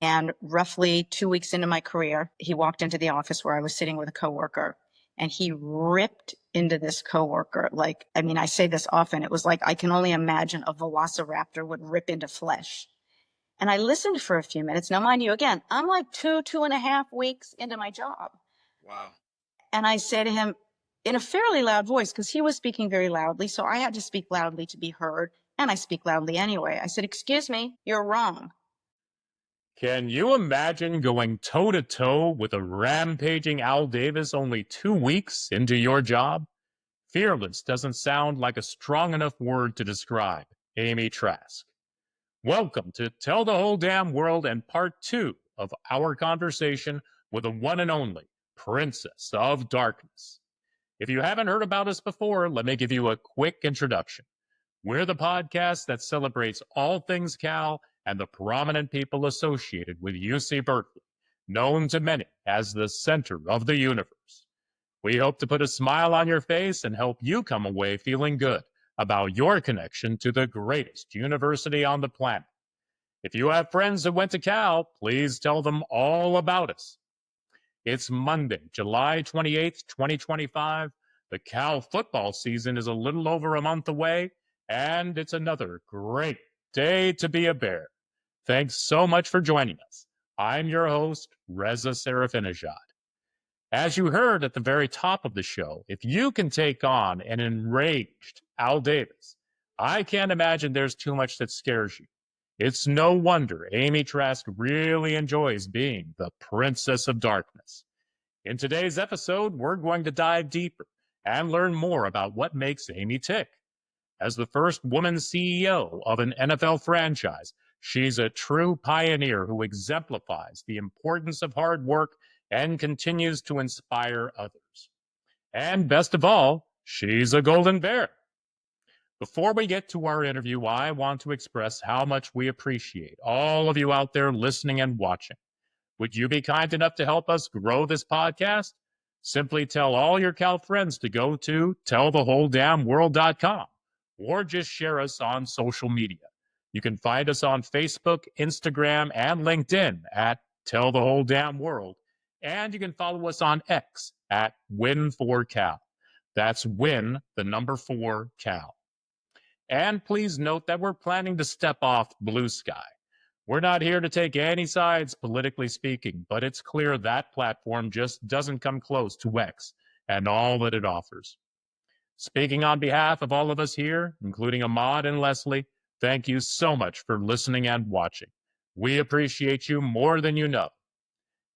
And roughly 2 weeks into my career, he walked into the office where I was sitting with a coworker, and he ripped into this coworker. Like, I mean, I say this often. It was like I can only imagine a velociraptor would rip into flesh. And I listened for a few minutes. Now, mind you, again, I'm like 2.5 weeks into my job. Wow. And I say to him in a fairly loud voice, because he was speaking very loudly, so I had to speak loudly to be heard. And I speak loudly anyway. I said, "Excuse me, you're wrong." Can you imagine going toe-to-toe with a rampaging Al Davis only 2 weeks into your job? Fearless doesn't sound like a strong enough word to describe Amy Trask. Welcome to Tell the Whole Damn World and part 2 of our conversation with the one and only Princess of Darkness. If you haven't heard about us before, let me give you a quick introduction. We're the podcast that celebrates all things Cal and the prominent people associated with UC Berkeley, known to many as the center of the universe. We hope to put a smile on your face and help you come away feeling good about your connection to the greatest university on the planet. If you have friends that went to Cal, please tell them all about us. It's Monday, July 28th, 2025. The Cal football season is a little over a month away, and it's another great day to be a bear. Thanks so much for joining us. I'm your host, Reza Serafinejad. As you heard at the very top of the show, if you can take on an enraged Al Davis, I can't imagine there's too much that scares you. It's no wonder Amy Trask really enjoys being the Princess of Darkness. In today's episode, we're going to dive deeper and learn more about what makes Amy tick. As the first woman CEO of an NFL franchise, she's a true pioneer who exemplifies the importance of hard work and continues to inspire others. And best of all, she's a golden bear. Before we get to our interview, I want to express how much we appreciate all of you out there listening and watching. Would you be kind enough to help us grow this podcast? Simply tell all your Cal friends to go to tellthewholedamnworld.com or just share us on social media. You can find us on Facebook, Instagram, and LinkedIn at Tell the Whole Damn World. And you can follow us on X at Win4Cal. That's Win, the number 4, Cal. And please note that we're planning to step off Blue Sky. We're not here to take any sides, politically speaking, but it's clear that platform just doesn't come close to X and all that it offers. Speaking on behalf of all of us here, including Ahmad and Leslie, thank you so much for listening and watching. We appreciate you more than you know.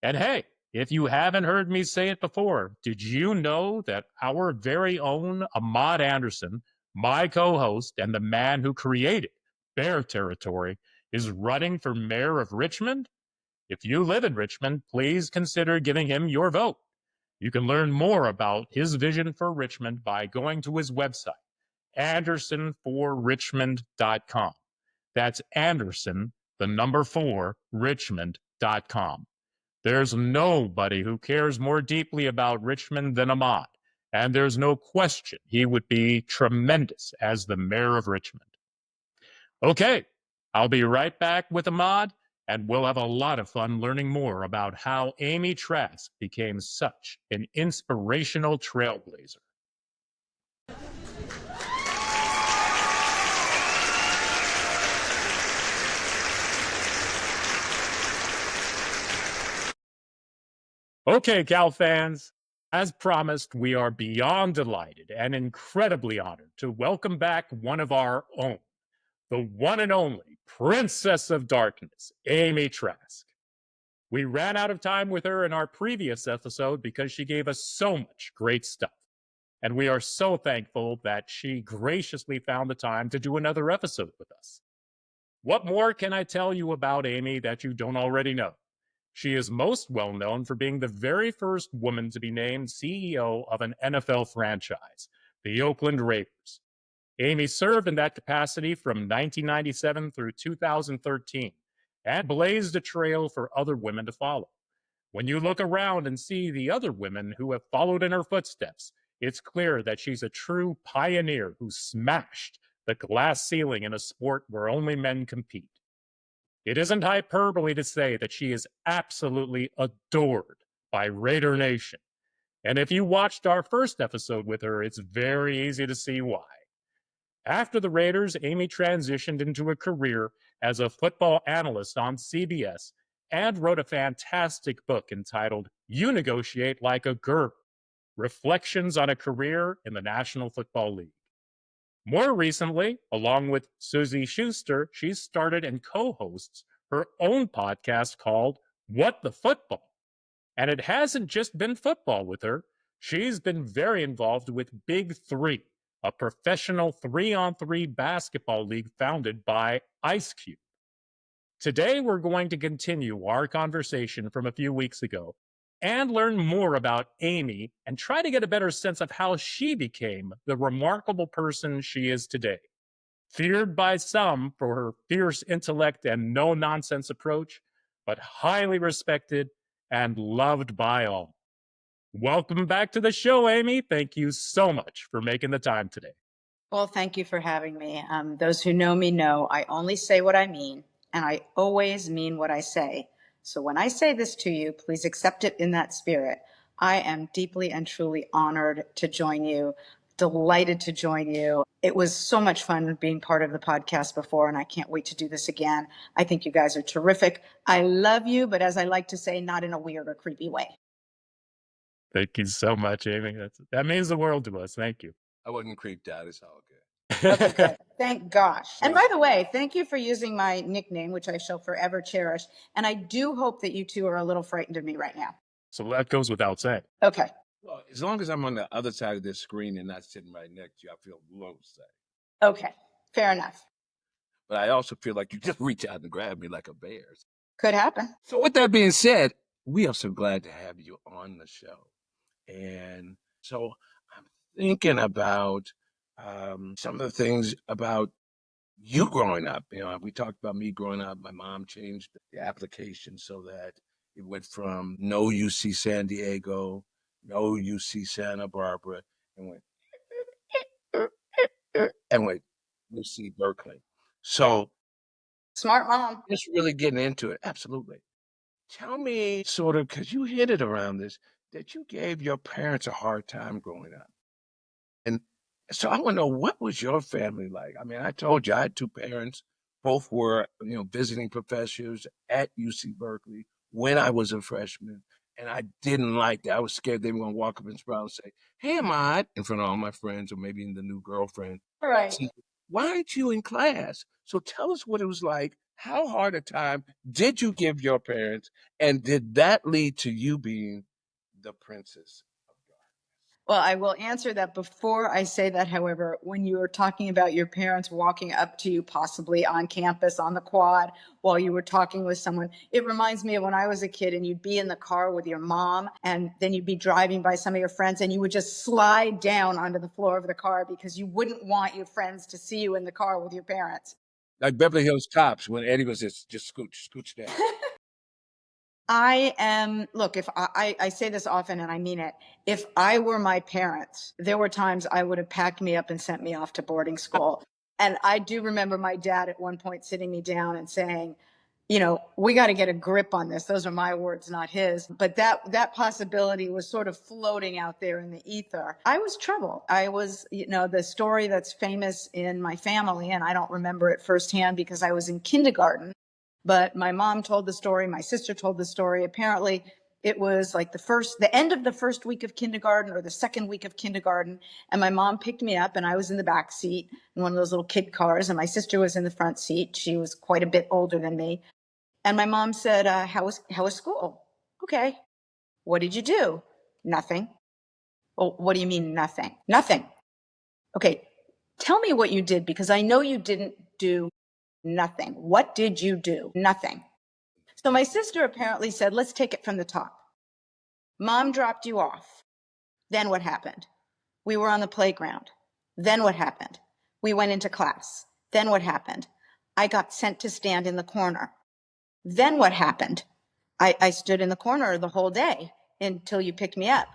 And hey, if you haven't heard me say it before, did you know that our very own Ahmad Anderson, my co-host and the man who created Bear Territory, is running for mayor of Richmond? If you live in Richmond, please consider giving him your vote. You can learn more about his vision for Richmond by going to his website, andersonforrichmond.com. That's Anderson, the number 4, Richmond.com. There's nobody who cares more deeply about Richmond than Ahmad, and there's no question he would be tremendous as the mayor of Richmond. Okay, I'll be right back with Ahmad, and we'll have a lot of fun learning more about how Amy Trask became such an inspirational trailblazer. Okay, Cal fans, as promised, we are beyond delighted and incredibly honored to welcome back one of our own, the one and only Princess of Darkness, Amy Trask. We ran out of time with her in our previous episode because she gave us so much great stuff. And we are so thankful that she graciously found the time to do another episode with us. What more can I tell you about Amy that you don't already know? She is most well known for being the very first woman to be named CEO of an NFL franchise, the Oakland Raiders. Amy served in that capacity from 1997 through 2013 and blazed a trail for other women to follow. When you look around and see the other women who have followed in her footsteps, it's clear that she's a true pioneer who smashed the glass ceiling in a sport where only men compete. It isn't hyperbole to say that she is absolutely adored by Raider Nation. And if you watched our first episode with her, it's very easy to see why. After the Raiders, Amy transitioned into a career as a football analyst on CBS and wrote a fantastic book entitled You Negotiate Like a Girl: Reflections on a Career in the National Football League. More recently, along with Susie Schuster, she started and co-hosts her own podcast called What the Football. And it hasn't just been football with her. She's been very involved with Big Three, a professional 3-on-3 basketball league founded by Ice Cube. Today, we're going to continue our conversation from a few weeks ago and learn more about Amy and try to get a better sense of how she became the remarkable person she is today. Feared by some for her fierce intellect and no-nonsense approach, but highly respected and loved by all. Welcome back to the show, Amy. Thank you so much for making the time today. Well, thank you for having me. Those who know me know I only say what I mean, and I always mean what I say. So when I say this to you, please accept it in that spirit. I am deeply and truly honored to join you, delighted to join you. It was so much fun being part of the podcast before, and I can't wait to do this again. I think you guys are terrific. I love you, but as I like to say, not in a weird or creepy way. Thank you so much, Amy. That means the world to us. Thank you. I wasn't creeped out. It's all good. Okay, good. Thank gosh. And by the way, thank you for using my nickname, which I shall forever cherish. And I do hope that you two are a little frightened of me right now. So that goes without saying. Okay. Well, as long as I'm on the other side of this screen and not sitting right next to you, I feel low safe. Okay. Fair enough. But I also feel like you just reach out and grab me like a bear. Could happen. So with that being said, we are so glad to have you on the show. And so I'm thinking about some of the things about you growing up. You know, we talked about me growing up. My mom changed the application so that it went from no UC San Diego, no UC Santa Barbara, and went UC Berkeley. So Smart mom. just really getting into it. Absolutely. Tell me sort of, because you hinted around this, that you gave your parents a hard time growing up. And so I want to know, what was your family like? I mean, I told you I had two parents. Both were, visiting professors at UC Berkeley when I was a freshman. And I didn't like that. I was scared they were going to walk up and smile and say, "Hey, Ahmad," in front of all my friends, or maybe the new girlfriend. All right. See, why aren't you in class? So tell us what it was like. How hard a time did you give your parents? And did that lead to you being the princess? Well, I will answer that before I say that. However, when you were talking about your parents walking up to you, possibly on campus, on the quad, while you were talking with someone, it reminds me of when I was a kid and you'd be in the car with your mom and then you'd be driving by some of your friends and you would just slide down onto the floor of the car because you wouldn't want your friends to see you in the car with your parents. Like Beverly Hills Cops, when Eddie was just scooch down. Look, if I say this often and I mean it, if I were my parents, there were times I would have packed me up and sent me off to boarding school. And I do remember my dad at one point sitting me down and saying, we got to get a grip on this. Those are my words, not his. But that possibility was sort of floating out there in the ether. I was trouble. I was, the story that's famous in my family, and I don't remember it firsthand because I was in kindergarten. But my mom told the story. My sister told the story. Apparently, it was like the end of the first week of kindergarten or the second week of kindergarten. And my mom picked me up and I was in the back seat in one of those little kid cars. And my sister was in the front seat. She was quite a bit older than me. And my mom said, how was school? Okay. What did you do? Nothing. Well, what do you mean nothing? Nothing. Okay. Tell me what you did because I know you didn't do nothing. What did you do? Nothing. So my sister apparently said, let's take it from the top. Mom dropped you off. Then what happened? We were on the playground. Then what happened? We went into class. Then what happened? I got sent to stand in the corner. Then what happened? I stood in the corner the whole day until you picked me up.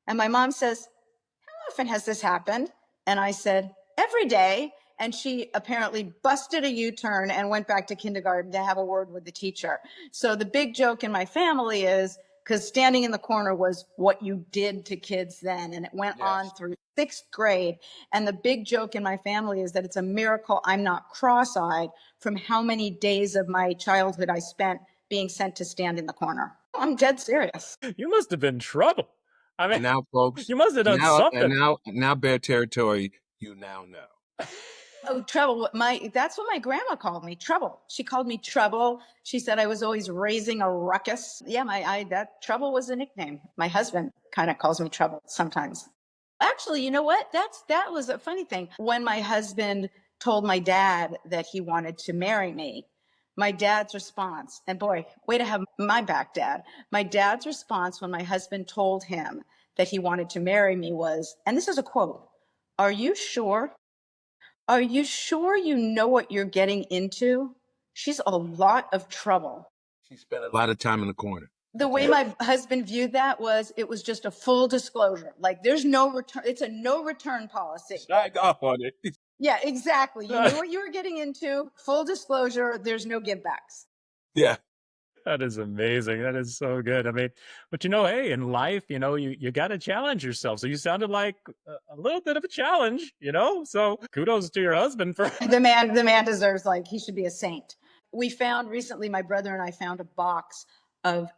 And my mom says, how often has this happened? And I said, every day. And she apparently busted a U-turn and went back to kindergarten to have a word with the teacher. So the big joke in my family is, because standing in the corner was what you did to kids then, and it went on through 6th grade. And the big joke in my family is that it's a miracle I'm not cross-eyed from how many days of my childhood I spent being sent to stand in the corner. I'm dead serious. You must have been trouble. I mean, And now, folks, you must have done something. now, Bear Territory, you now know. Oh, trouble. That's what my grandma called me, trouble. She called me trouble. She said I was always raising a ruckus. Yeah, that trouble was a nickname. My husband kind of calls me trouble sometimes. Actually, you know what? That was a funny thing. When my husband told my dad that he wanted to marry me, my dad's response, and boy, way to have my back, Dad. My dad's response when my husband told him that he wanted to marry me was, and this is a quote, "Are you sure? Are you sure you know what you're getting into? She's a lot of trouble." She spent a lot of time in the corner. The way my husband viewed that was, it was just a full disclosure. Like, there's no return. It's a no return policy. Strike off on it. Yeah, exactly. You knew what you were getting into. Full disclosure. There's no givebacks. Yeah. That is amazing. That is so good. I mean, but hey, in life, you got to challenge yourself. So you sounded like a little bit of a challenge, So kudos to your husband for The man deserves, he should be a saint. We found recently, my brother and I found a box of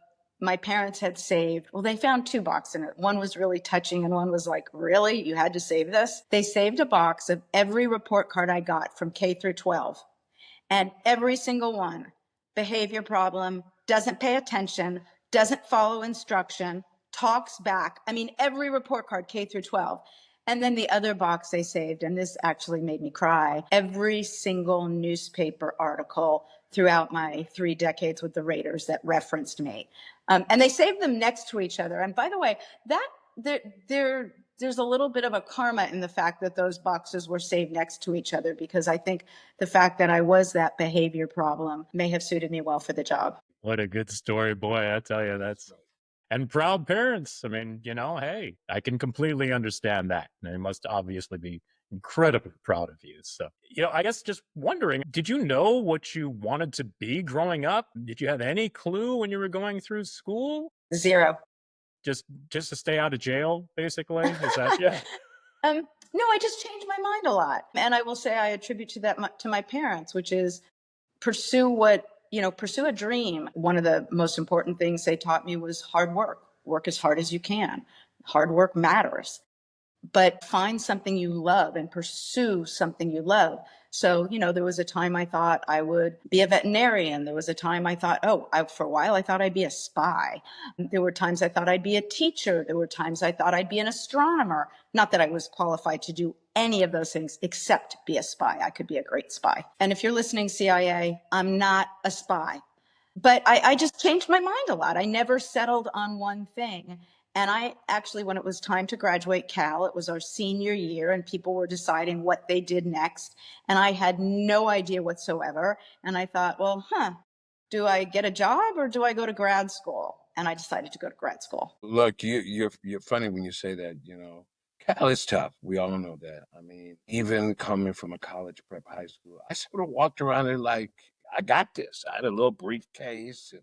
my parents had saved. Well, they found 2 boxes in it. One was really touching and one was like, really? You had to save this? They saved a box of every report card I got from K through 12. And every single one, behavior problem, doesn't pay attention, doesn't follow instruction, talks back. I mean, every report card, K through 12. And then the other box they saved, and this actually made me cry, every single newspaper article throughout my 3 decades with the Raiders that referenced me. And they saved them next to each other. And by the way, there's a little bit of a karma in the fact that those boxes were saved next to each other, because I think the fact that I was that behavior problem may have suited me well for the job. What a good story, boy. I tell you, and proud parents. I mean, hey, I can completely understand that. They must obviously be incredibly proud of you. So, I guess just wondering, did you know what you wanted to be growing up? Did you have any clue when you were going through school? 0. Just to stay out of jail, basically? Is that, yeah? No, I just changed my mind a lot. And I will say I attribute to my parents, which is pursue a dream. One of the most important things they taught me was hard work. Work as hard as you can. Hard work matters. But find something you love and pursue something you love. So, there was a time I thought I would be a veterinarian. There was a time I thought, for a while, I thought I'd be a spy. There were times I thought I'd be a teacher. There were times I thought I'd be an astronomer. Not that I was qualified to do any of those things except be a spy. I could be a great spy. And if you're listening, CIA, I'm not a spy. But I just changed my mind a lot. I never settled on one thing. And I actually, when it was time to graduate Cal, it was our senior year and people were deciding what they did next. And I had no idea whatsoever. And I thought, well, do I get a job or do I go to grad school? And I decided to go to grad school. Look, you're funny when you say that, Cal is tough. We all know that. I mean, even coming from a college prep high school, I sort of walked around it like, I got this. I had a little briefcase and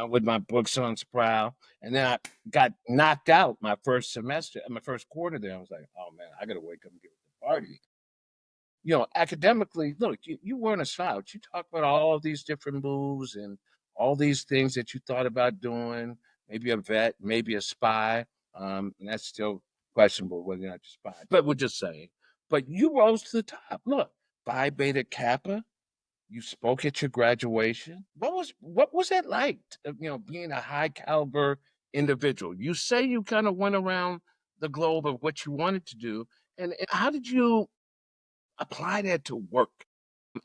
with my books on sprout. And then I got knocked out my first semester, my first quarter there. I was like, oh man, I got to wake up and get with the party. Academically, look, you weren't a slouch. You talked about all of these different moves and all these things that you thought about doing, maybe a vet, maybe a spy. And that's still questionable whether or not you're spy. But we're just saying. But you rose to the top. Look, Phi Beta Kappa. You spoke at your graduation. What was that like? Being a high caliber individual. You say you kind of went around the globe of what you wanted to do, and how did you apply that to work?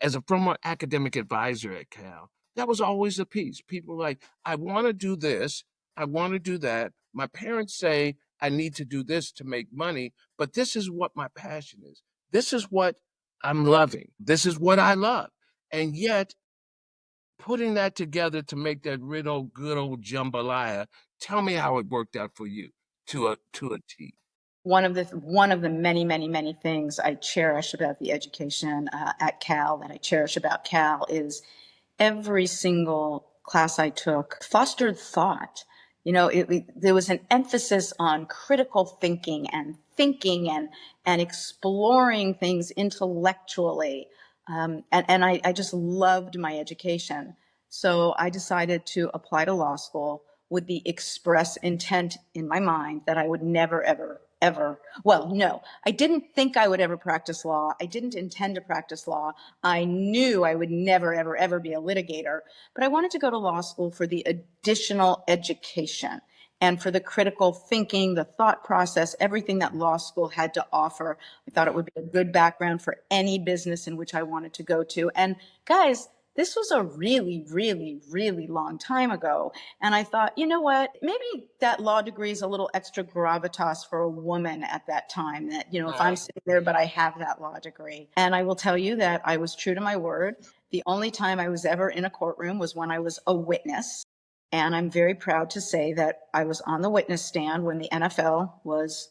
As a former academic advisor at Cal, that was always a piece. People were like, I want to do this, I want to do that. My parents say I need to do this to make money, but this is what my passion is. This is what I'm loving. This is what I love. And yet, putting that together to make that good old jambalaya, tell me how it worked out for you to a T. One of the many, many, many things I cherish about the education at Cal, that I cherish about Cal, is every single class I took fostered thought. There was an emphasis on critical thinking and exploring things intellectually. And I just loved my education. So I decided to apply to law school with the express intent in my mind that I would never, ever, ever, well, no, I didn't think I would ever practice law. I didn't intend to practice law. I knew I would never, ever, ever be a litigator, but I wanted to go to law school for the additional education and for the critical thinking, the thought process, everything that law school had to offer. I thought it would be a good background for any business in which I wanted to go to. And guys, this was a really, really, really long time ago. And I thought, you know what, maybe that law degree is a little extra gravitas for a woman at that time, that, if I'm sitting there, but I have that law degree. And I will tell you that I was true to my word. The only time I was ever in a courtroom was when I was a witness. And I'm very proud to say that I was on the witness stand when the NFL was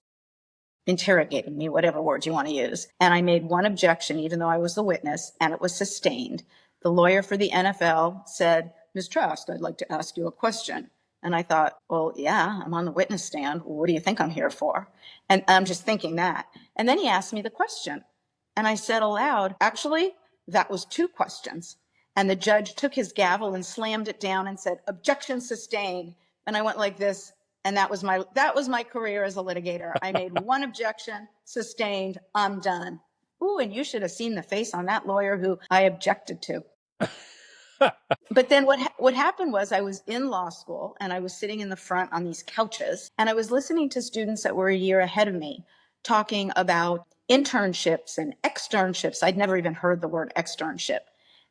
interrogating me, whatever words you want to use. And I made one objection, even though I was the witness, and it was sustained. The lawyer for the NFL said, "Ms. Trask, I'd like to ask you a question." And I thought, well, yeah, I'm on the witness stand. What do you think I'm here for? And I'm just thinking that. And then he asked me the question. And I said aloud, actually, that was two questions. And the judge took his gavel and slammed it down and said, "Objection sustained." And I went like this. And that was my career as a litigator. I made one objection, sustained, I'm done. Ooh, and you should have seen the face on that lawyer who I objected to. But then what happened was I was in law school and I was sitting in the front on these couches and I was listening to students that were a year ahead of me talking about internships and externships. I'd never even heard the word externship.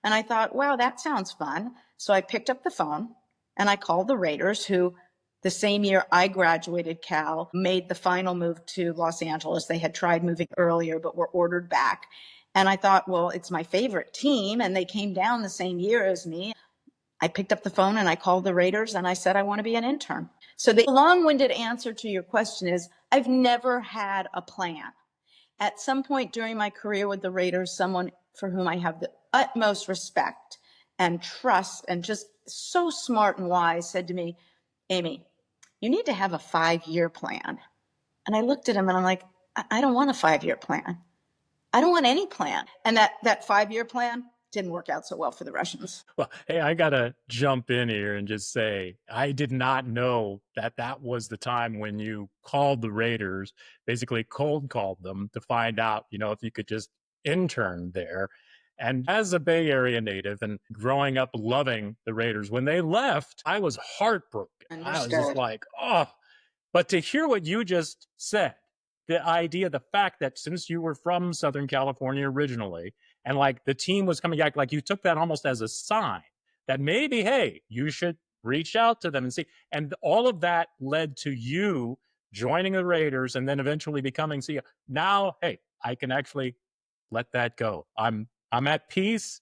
And I thought, wow, that sounds fun. So I picked up the phone and I called the Raiders, who the same year I graduated Cal, made the final move to Los Angeles. They had tried moving earlier, but were ordered back. And I thought, well, it's my favorite team, and they came down the same year as me. I picked up the phone and I called the Raiders and I said, I want to be an intern. So the long-winded answer to your question is, I've never had a plan. At some point during my career with the Raiders, someone for whom I have the utmost respect and trust and just so smart and wise said to me, "Amy, you need to have a 5-year plan." And I looked at him and I'm like, I don't want a 5-year plan. I don't want any plan. And that 5-year plan didn't work out so well for the Russians. Well, hey, I gotta jump in here and just say, I did not know that that was the time when you called the Raiders, basically cold called them to find out, if you could just intern there. And as a Bay Area native and growing up loving the Raiders, when they left, I was heartbroken. I was just Understood. like, oh. But to hear what you just said, the idea, the fact that since you were from Southern California originally, and like the team was coming back, like you took that almost as a sign that maybe, hey, you should reach out to them and see. And all of that led to you joining the Raiders and then eventually becoming CEO. Now, hey, I can actually let that go. I'm at peace.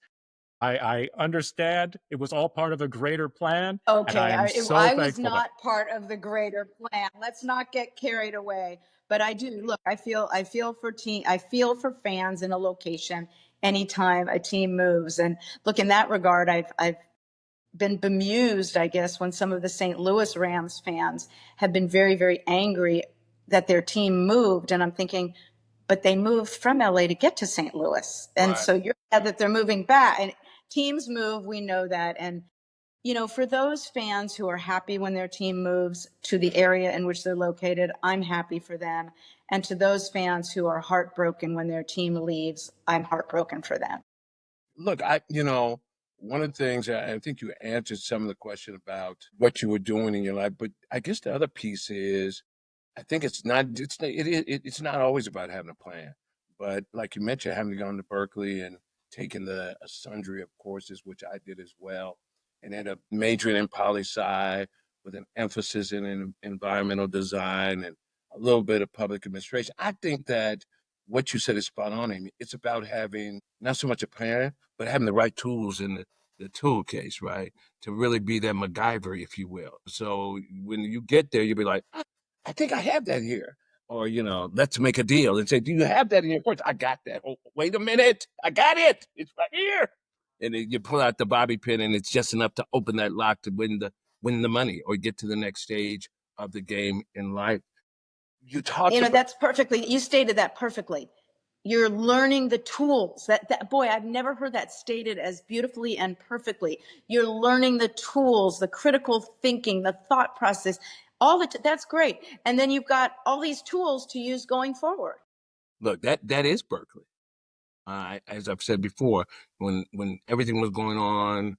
I understand it was all part of a greater plan. And Okay, I am so I was thankful that. not part of the greater plan. Let's not get carried away. But I do look. I feel for fans in a location anytime a team moves. And look, in that regard, I've been bemused, I guess, when some of the St. Louis Rams fans have been very, very angry that their team moved. And I'm thinking, but they moved from LA to get to St. Louis. And Right. so you're mad that they're moving back. And teams move, we know that. And for those fans who are happy when their team moves to the area in which they're located, I'm happy for them. And to those fans who are heartbroken when their team leaves, I'm heartbroken for them. Look, one of the things I think you answered some of the question about what you were doing in your life, but I guess the other piece is I think it's not always about having a plan, but like you mentioned, having gone to Berkeley and taken a sundry of courses, which I did as well, and ended up majoring in poli sci with an emphasis in environmental design and a little bit of public administration. I think that what you said is spot on, Amy. It's about having not so much a plan, but having the right tools in the tool case, right? To really be that MacGyver, if you will. So when you get there, you'll be like, I think I have that here. or, let's make a deal, and say, do you have that in your purse? I got that. Oh, wait a minute. I got it. It's right here. And then you pull out the bobby pin, and it's just enough to open that lock to win the money or get to the next stage of the game in life. You talked about That's perfectly, you stated that perfectly. You're learning the tools that boy, I've never heard that stated as beautifully and perfectly. You're learning the tools, the critical thinking, the thought process, all that's great. And then you've got all these tools to use going forward. Look, that is Berkeley. As I've said before, when everything was going on,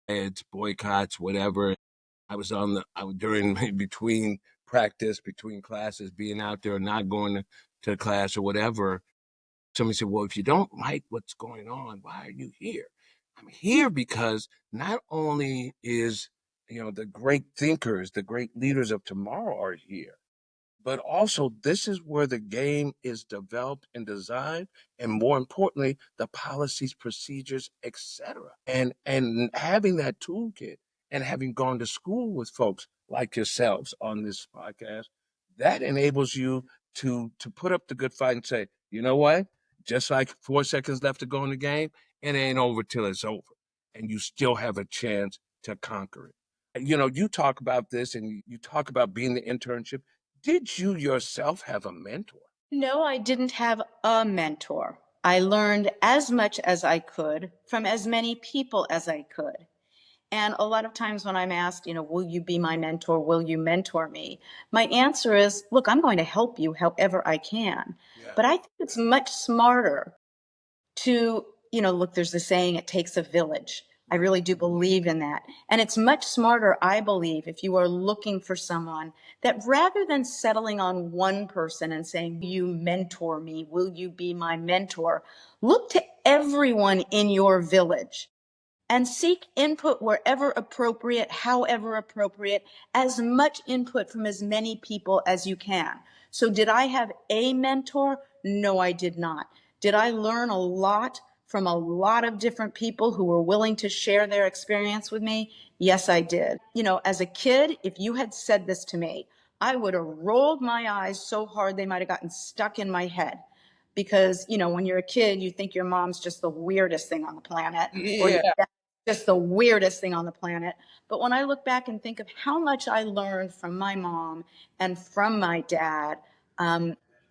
it's boycotts, whatever. I was during between practice, between classes, being out there, not going to class or whatever. Somebody said, well, if you don't like what's going on, why are you here? I'm here because not only is, the great thinkers, the great leaders of tomorrow are here, but also this is where the game is developed and designed, and more importantly, the policies, procedures, etc. And having that toolkit and having gone to school with folks like yourselves on this podcast, that enables you to put up the good fight and say, you know what? Just like 4 seconds left to go in the game, it ain't over till it's over, and you still have a chance to conquer it. You talk about this, and you talk about being the internship. Did you yourself have a mentor? No, I didn't have a mentor. I learned as much as I could from as many people as I could. And a lot of times when I'm asked, will you be my mentor? Will you mentor me? My answer is, look, I'm going to help you however I can. Yeah. But I think it's much smarter to, look, there's the saying, it takes a village. I really do believe in that. And it's much smarter, I believe, if you are looking for someone, that rather than settling on one person and saying, will you mentor me? Will you be my mentor? Look to everyone in your village and seek input wherever appropriate, however appropriate, as much input from as many people as you can. So did I have a mentor? No, I did not. Did I learn a lot from a lot of different people who were willing to share their experience with me? Yes, I did. As a kid, if you had said this to me, I would have rolled my eyes so hard they might have gotten stuck in my head. Because, when you're a kid, you think your mom's just the weirdest thing on the planet. Or your dad's just the weirdest thing on the planet. But when I look back and think of how much I learned from my mom and from my dad,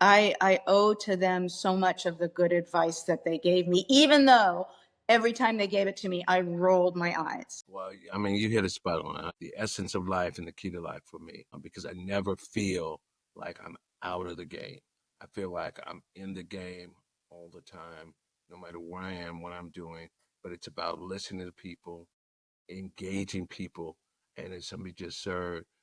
I owe to them so much of the good advice that they gave me, even though every time they gave it to me, I rolled my eyes. Well, I mean, you hit a spot on the essence of life and the key to life for me, because I never feel like I'm out of the game. I feel like I'm in the game all the time, no matter where I am, what I'm doing. But it's about listening to people, engaging people, and as somebody just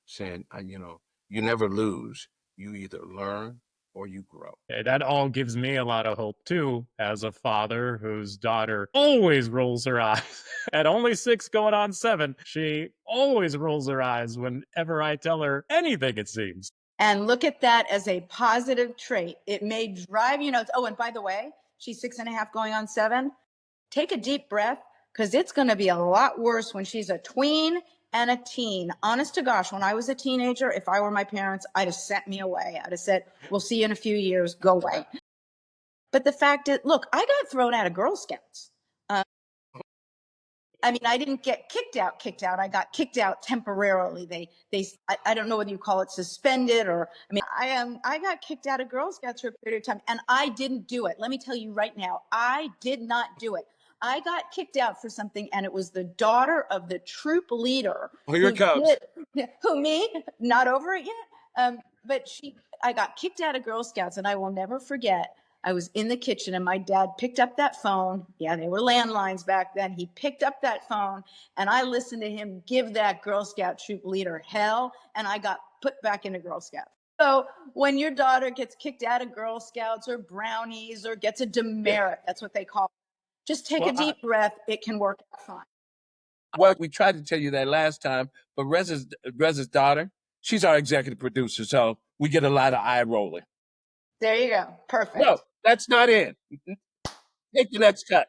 saying, you never lose. You either learn or you grow. That all gives me a lot of hope too, as a father whose daughter always rolls her eyes. At only 6 going on 7, she always rolls her eyes whenever I tell her anything, it seems. And look at that as a positive trait. It may drive you nuts. Oh, and by the way, she's 6.5 going on 7. Take a deep breath, because it's going to be a lot worse when she's a tween and a teen. Honest to gosh, when I was a teenager, if I were my parents, I'd have sent me away. I'd have said, we'll see you in a few years, go away. But the fact is, look, I got thrown out of Girl Scouts. I didn't get kicked out. I got kicked out temporarily. I don't know whether you call it suspended or, I got kicked out of Girl Scouts for a period of time, and I didn't do it. Let me tell you right now, I did not do it. I got kicked out for something, and it was the daughter of the troop leader. Oh, here it comes. Who, me? Not over it yet. But I got kicked out of Girl Scouts, and I will never forget. I was in the kitchen and my dad picked up that phone. Yeah, they were landlines back then. He picked up that phone and I listened to him give that Girl Scout troop leader hell, and I got put back into Girl Scouts. So when your daughter gets kicked out of Girl Scouts or brownies or gets a demerit, that's what they call it, just take a deep breath. It can work out fine. Well, we tried to tell you that last time, but Rez's daughter, she's our executive producer, so we get a lot of eye rolling. There you go. Perfect. No, that's not it. Take the next cut.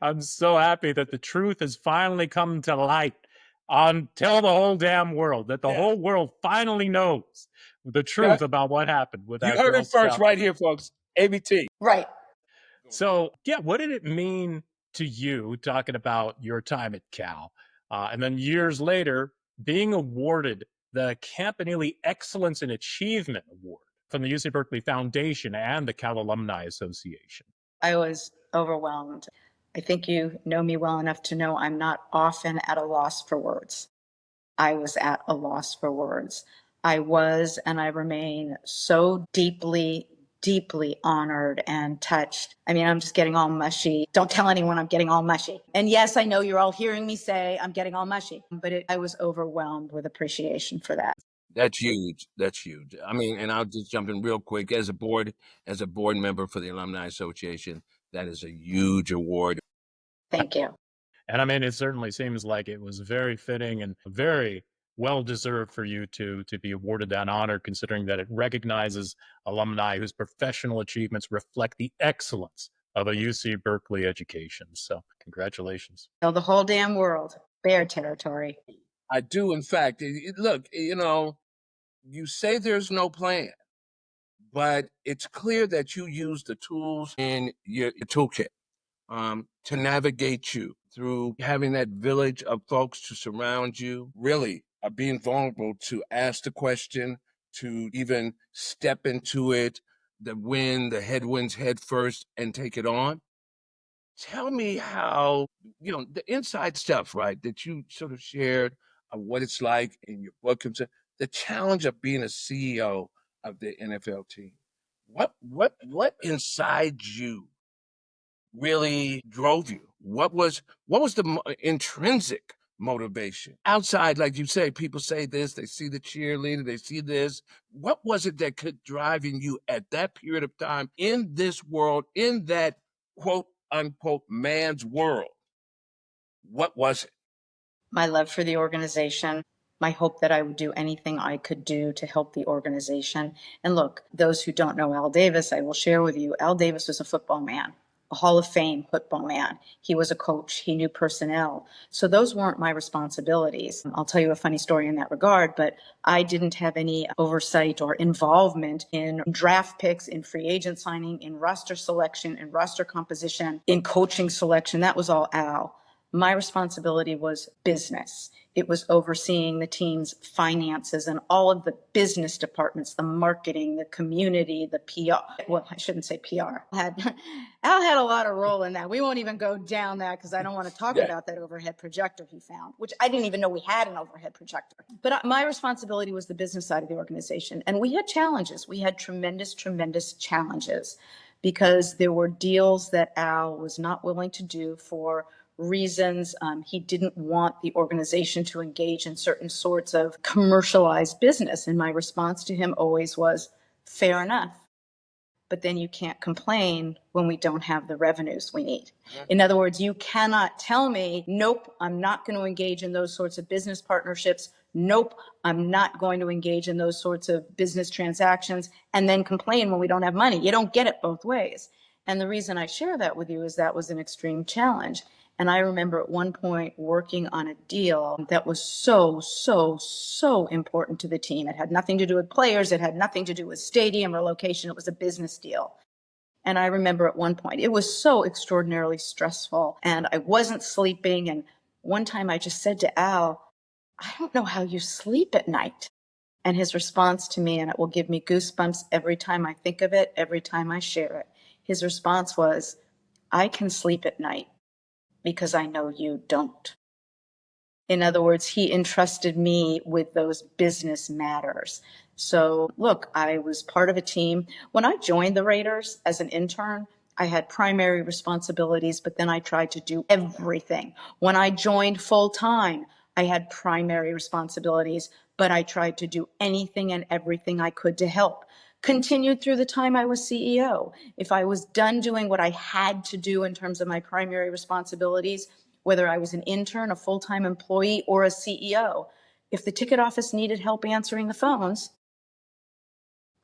I'm so happy that the truth has finally come to light. on Tell the Whole Damn World, that the Yeah. whole world finally knows the truth about what happened with You that heard Girl it first Scout. right here, folks. ABT. Right. So, yeah, what did it mean to you, talking about your time at Cal, and then years later, being awarded the Campanile Excellence in Achievement Award from the UC Berkeley Foundation and the Cal Alumni Association? I was overwhelmed. I think you know me well enough to know I'm not often at a loss for words. I was at a loss for words. I was and I remain so deeply, deeply honored and touched. I mean, I'm just getting all mushy. Don't tell anyone I'm getting all mushy. And yes, I know you're all hearing me say I'm getting all mushy, but I was overwhelmed with appreciation for that. That's huge. That's huge. I mean, and I'll just jump in real quick. As a board member for the Alumni Association, that is a huge award. Thank you. And I mean, it certainly seems like it was very fitting and very well deserved for you to be awarded that honor, considering that it recognizes alumni whose professional achievements reflect the excellence of a UC Berkeley education. So, congratulations. So the whole damn world, bear territory. I do, in fact. Look, you say there's no plan, but it's clear that you use the tools in your toolkit to navigate you through having that village of folks to surround you, really being vulnerable to ask the question, to even step into it, the headwinds head first and take it on. Tell me how, the inside stuff, right, that you sort of shared of what it's like in your book, and the challenge of being a CEO of the NFL team. What inside you really drove you? What was the intrinsic motivation? Outside, like you say, people say this, they see the cheerleader, they see this. What was it that could drive in you at that period of time in this world, in that quote unquote man's world? What was it? My love for the organization, my hope that I would do anything I could do to help the organization. And look, those who don't know Al Davis, I will share with you, Al Davis was a football man, a Hall of Fame football man. He was a coach, he knew personnel. So those weren't my responsibilities. I'll tell you a funny story in that regard, but I didn't have any oversight or involvement in draft picks, in free agent signing, in roster selection, in roster composition, in coaching selection. That was all Al. My responsibility was business. It was overseeing the team's finances and all of the business departments, the marketing, the community, the PR. Well, I shouldn't say PR. Al had a lot of role in that. We won't even go down that because I don't want to talk about that overhead projector he found, which I didn't even know we had an overhead projector. But my responsibility was the business side of the organization. And we had challenges. We had tremendous, tremendous challenges because there were deals that Al was not willing to do for reasons. He didn't want the organization to engage in certain sorts of commercialized business. And my response to him always was, fair enough. But then you can't complain when we don't have the revenues we need. In other words, you cannot tell me, nope, I'm not going to engage in those sorts of business partnerships. Nope, I'm not going to engage in those sorts of business transactions, and then complain when we don't have money. You don't get it both ways. And the reason I share that with you is that was an extreme challenge. And I remember at one point working on a deal that was so, so, so important to the team. It had nothing to do with players. It had nothing to do with stadium or location. It was a business deal. And I remember at one point, it was so extraordinarily stressful and I wasn't sleeping. And one time I just said to Al, I don't know how you sleep at night. And his response to me, and it will give me goosebumps every time I think of it, every time I share it. His response was, I can sleep at night because I know you don't. In other words, he entrusted me with those business matters. So look, I was part of a team. When I joined the Raiders as an intern, I had primary responsibilities, but then I tried to do everything. When I joined full time, I had primary responsibilities, but I tried to do anything and everything I could to help. Continued through the time I was CEO. If I was done doing what I had to do in terms of my primary responsibilities, whether I was an intern, a full-time employee, or a CEO, if the ticket office needed help answering the phones,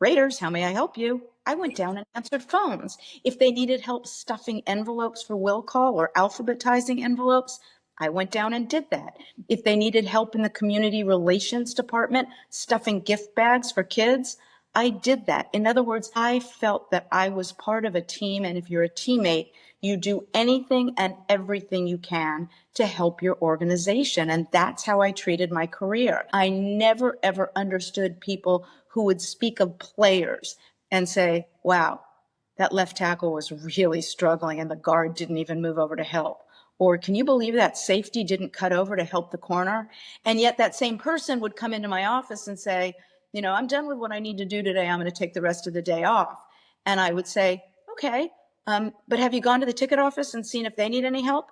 Raiders, how may I help you? I went down and answered phones. If they needed help stuffing envelopes for will call or alphabetizing envelopes, I went down and did that. If they needed help in the community relations department, stuffing gift bags for kids, I did that. In other words, I felt that I was part of a team. And if you're a teammate, you do anything and everything you can to help your organization. And that's how I treated my career. I never, ever understood people who would speak of players and say, wow, that left tackle was really struggling and the guard didn't even move over to help. Or can you believe that safety didn't cut over to help the corner? And yet that same person would come into my office and say, I'm done with what I need to do today. I'm going to take the rest of the day off. And I would say, okay, but have you gone to the ticket office and seen if they need any help?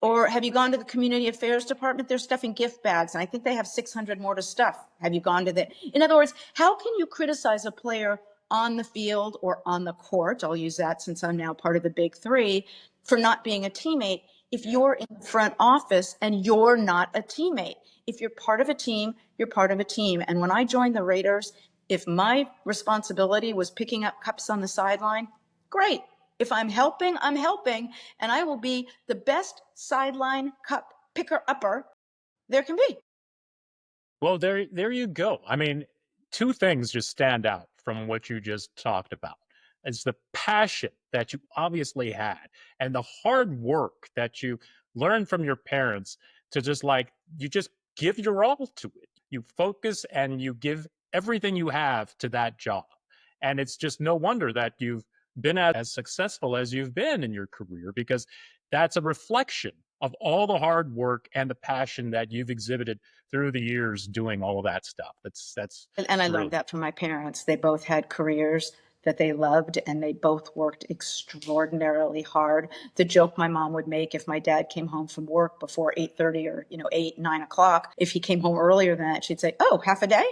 Or have you gone to the community affairs department? They're stuffing gift bags, and I think they have 600 more to stuff. Have you gone to in other words, how can you criticize a player on the field or on the court? I'll use that since I'm now part of the big three, for not being a teammate if you're in the front office and you're not a teammate. If you're part of a team, you're part of a team. And when I joined the Raiders, if my responsibility was picking up cups on the sideline, great. If I'm helping, I'm helping, and I will be the best sideline cup picker upper there can be. Well, there you go. I mean, two things just stand out from what you just talked about. It's the passion that you obviously had and the hard work that you learned from your parents to just you just give your all to it. You focus and you give everything you have to that job. And it's just no wonder that you've been as successful as you've been in your career, because that's a reflection of all the hard work and the passion that you've exhibited through the years doing all of that stuff. And I learned that from my parents. They both had careers that they loved, and they both worked extraordinarily hard. The joke my mom would make if my dad came home from work before 8:30 or 8, 9 o'clock, if he came home earlier than that, she'd say, "Oh, half a day?"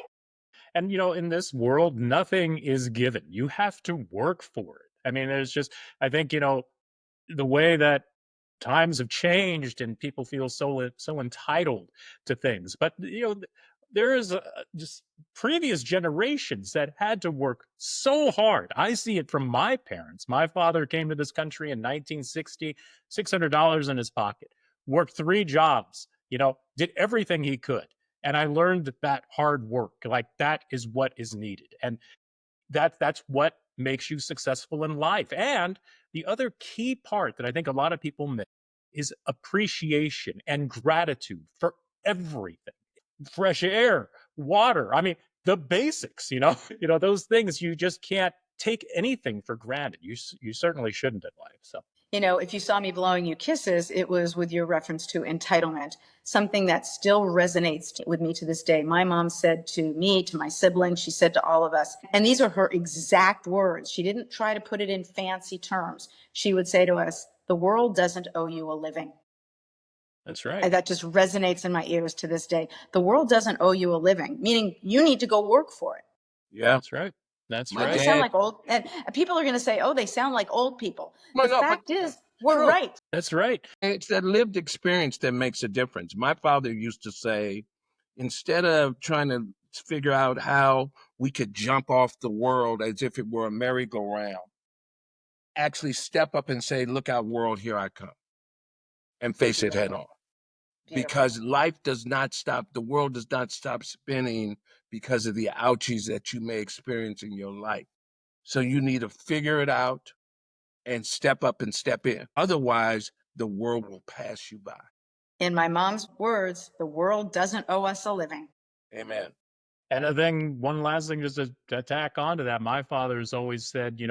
And in this world, nothing is given. You have to work for it. I mean, there's just, I think, the way that times have changed and people feel so entitled to things. But there is just previous generations that had to work so hard. I see it from my parents. My father came to this country in 1960, $600 in his pocket, worked 3 jobs, did everything he could. And I learned that hard work, that is what is needed. And that's what makes you successful in life. And the other key part that I think a lot of people miss is appreciation and gratitude for everything. Fresh air, water. I mean, the basics, those things you just can't take anything for granted. You certainly shouldn't in life. So, if you saw me blowing you kisses, it was with your reference to entitlement, something that still resonates with me to this day. My mom said to me, to my siblings, she said to all of us, and these are her exact words. She didn't try to put it in fancy terms. She would say to us, "The world doesn't owe you a living." That's right. And that just resonates in my ears to this day. The world doesn't owe you a living, meaning you need to go work for it. Yeah. That's right. That's Not right. to sound like old, and people are going to say, "Oh, they sound like old people." The fact is, we're true. right. That's right. It's that lived experience that makes a difference. My father used to say, instead of trying to figure out how we could jump off the world as if it were a merry-go-round, actually step up and say, "Look out, world, here I come," and face it head on. Because life does not stop. The world does not stop spinning because of the ouchies that you may experience in your life. So you need to figure it out and step up and step in. Otherwise, the world will pass you by. In my mom's words, the world doesn't owe us a living. Amen. And I think one last thing, just to tack onto that, my father's always said,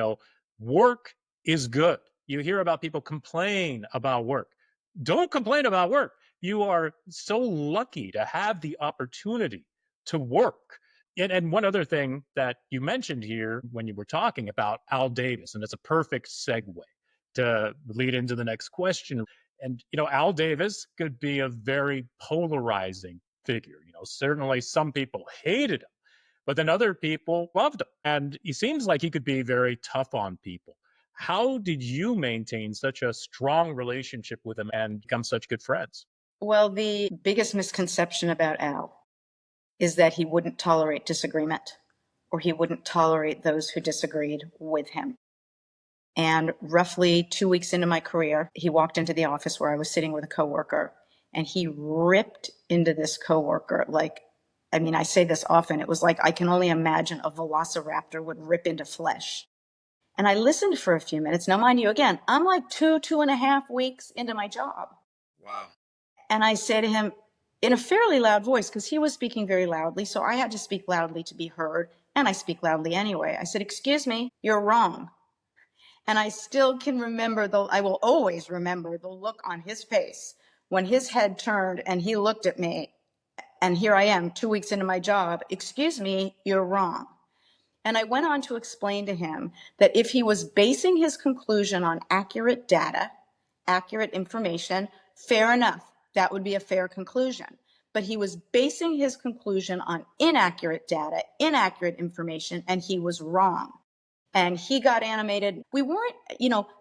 work is good. You hear about people complain about work. Don't complain about work. You are so lucky to have the opportunity to work. And one other thing that you mentioned here when you were talking about Al Davis, and it's a perfect segue to lead into the next question. And, Al Davis could be a very polarizing figure. Certainly some people hated him, but then other people loved him. And he seems like he could be very tough on people. How did you maintain such a strong relationship with him and become such good friends? Well, the biggest misconception about Al is that he wouldn't tolerate disagreement, or he wouldn't tolerate those who disagreed with him. And roughly 2 weeks into my career, he walked into the office where I was sitting with a coworker, and he ripped into this coworker. Like, I mean, I say this often. It was like I can only imagine a velociraptor would rip into flesh. And I listened for a few minutes. Now, mind you, again, I'm like 2.5 weeks into my job. Wow. And I say to him in a fairly loud voice, because he was speaking very loudly, so I had to speak loudly to be heard, and I speak loudly anyway. I said, "Excuse me, you're wrong." And I still can remember, I will always remember the look on his face when his head turned and he looked at me. And here I am 2 weeks into my job. "Excuse me, you're wrong." And I went on to explain to him that if he was basing his conclusion on accurate data, accurate information, fair enough, that would be a fair conclusion. But he was basing his conclusion on inaccurate data, inaccurate information, and he was wrong. And he got animated. We weren't,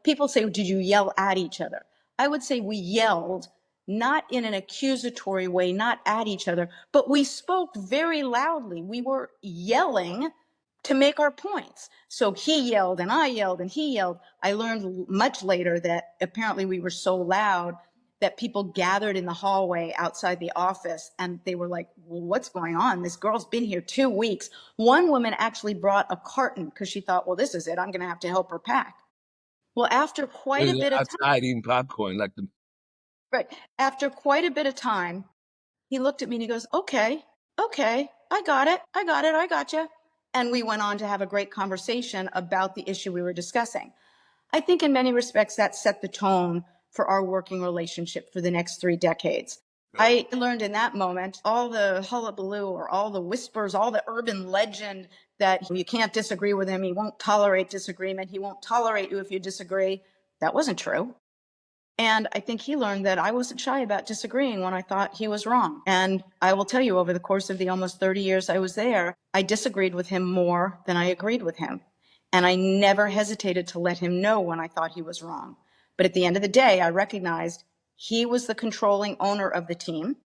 people say, "Did you yell at each other?" I would say we yelled, not in an accusatory way, not at each other, but we spoke very loudly. We were yelling to make our points. So he yelled and I yelled and he yelled. I learned much later that apparently we were so loud that people gathered in the hallway outside the office and they were like, "Well, what's going on? This girl's been here 2 weeks. One woman actually brought a carton because she thought, well, this is it. I'm going to have to help her pack. Well, after quite a bit of time, Outside eating popcorn, like the right, after quite a bit of time, he looked at me and he goes, okay, I got it. I got you. And we went on to have a great conversation about the issue we were discussing. I think in many respects that set the tone for our working relationship for the next 3 decades. I learned in that moment all the hullabaloo or all the whispers, all the urban legend that you can't disagree with him. He won't tolerate disagreement. He won't tolerate you if you disagree. That wasn't true. And I think he learned that I wasn't shy about disagreeing when I thought he was wrong. And I will tell you, over the course of the almost 30 years I was there, I disagreed with him more than I agreed with him. And I never hesitated to let him know when I thought he was wrong. But at the end of the day, I recognized he was the controlling owner of the team.